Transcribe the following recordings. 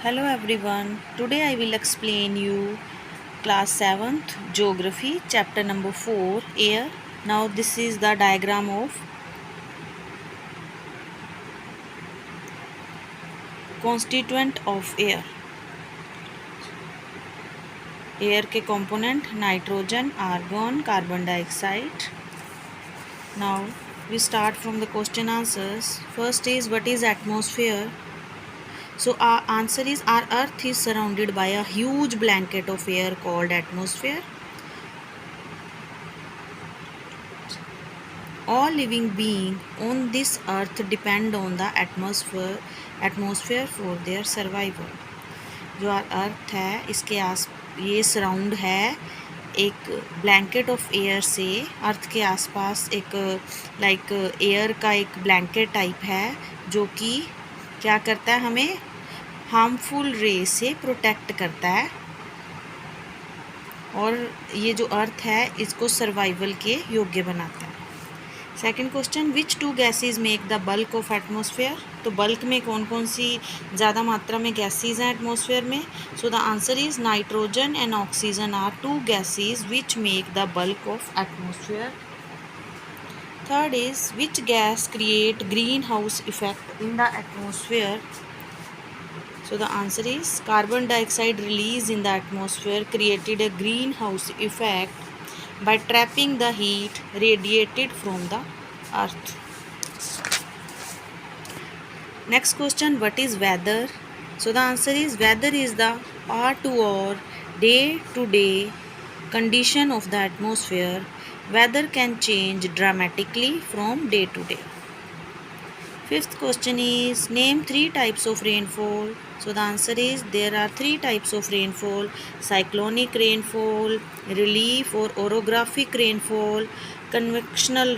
Hello everyone. Today I will explain you class 7th geography chapter number 4 air. Now this is the diagram of constituent of air. Air के component nitrogen, argon, carbon dioxide. Now we start from the question answers. First is what is atmosphere? So our answer is our earth is surrounded by a huge blanket of air called atmosphere. All living beings on this earth depend on the atmosphere for their survival. जो अर्थ है इसके आस ये surround है एक blanket of air से. अर्थ के आसपास एक लाइक एयर का एक ब्लैंकेट टाइप है जो कि क्या करता है, हमें हार्मफुल रे से प्रोटेक्ट करता है. और ये जो अर्थ है इसको सर्वाइवल के योग्य बनाता है. Second question, which to gases make the bulk of atmosphere? तो बल्क में कौन कौन सी ज़्यादा मात्रा में गैसेज हैं एटमोसफेयर में? So the answer is nitrogen and oxygen are two gases which make the bulk of atmosphere. Third is which gas create greenhouse effect in the atmosphere? So the answer is carbon dioxide release in the atmosphere created a greenhouse effect by trapping the heat radiated from the earth. Next question, what is weather? So the answer is weather is the hour to hour, day to day condition of the atmosphere. Weather can change dramatically from day to day. Fifth question is name 3 types of rainfall. So the answer is there are 3 types of rainfall: cyclonic rainfall, relief or orographic rainfall, convectional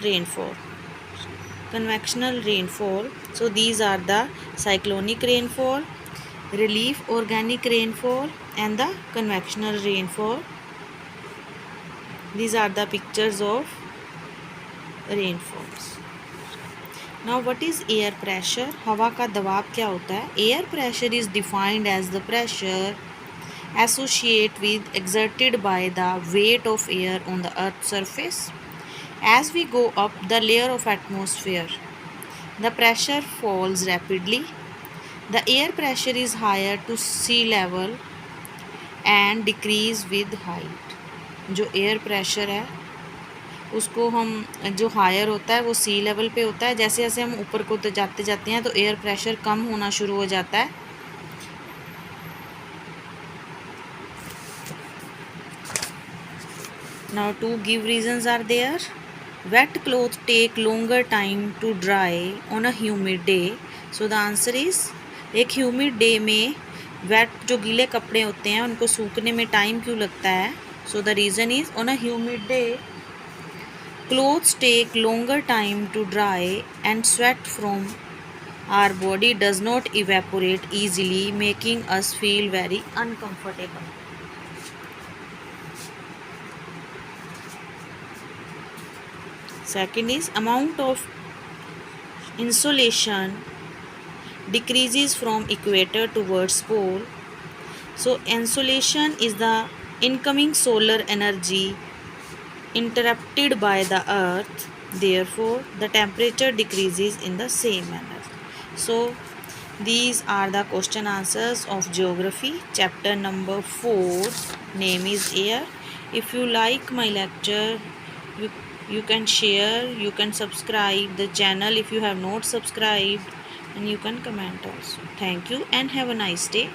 rainfall. So these are the cyclonic rainfall, relief organic rainfall and the convectional rainfall. These are the pictures of rainfalls. Now what is air pressure? हवा का दबाव क्या होता है? Air pressure is defined as the pressure associated with exerted by the weight of air on the earth's surface. As we go up the layer of atmosphere, the pressure falls rapidly. The air pressure is higher to sea level and decrease with height. जो air pressure है उसको हम जो higher होता है वो सी level पे होता है. जैसे जैसे हम ऊपर को जाते जाते हैं तो एयर प्रेशर कम होना शुरू हो जाता है. Now to give reasons are there. Wet cloth take longer time to dry on a humid day. So the answer is एक ह्यूमिड डे में वेट जो गीले कपड़े होते हैं उनको सूखने में टाइम क्यों लगता है? So the reason is on a humid day clothes take longer time to dry and sweat from our body does not evaporate easily, making us feel very uncomfortable. Second is amount of insolation decreases from equator towards pole. So insolation is the incoming solar energy interrupted by the earth, therefore the temperature decreases in the same manner. So these are the question answers of geography chapter number 4, name is air. If you like my lecture, you can share, you can subscribe the channel if you have not subscribed, and you can comment also. Thank you and have a nice day.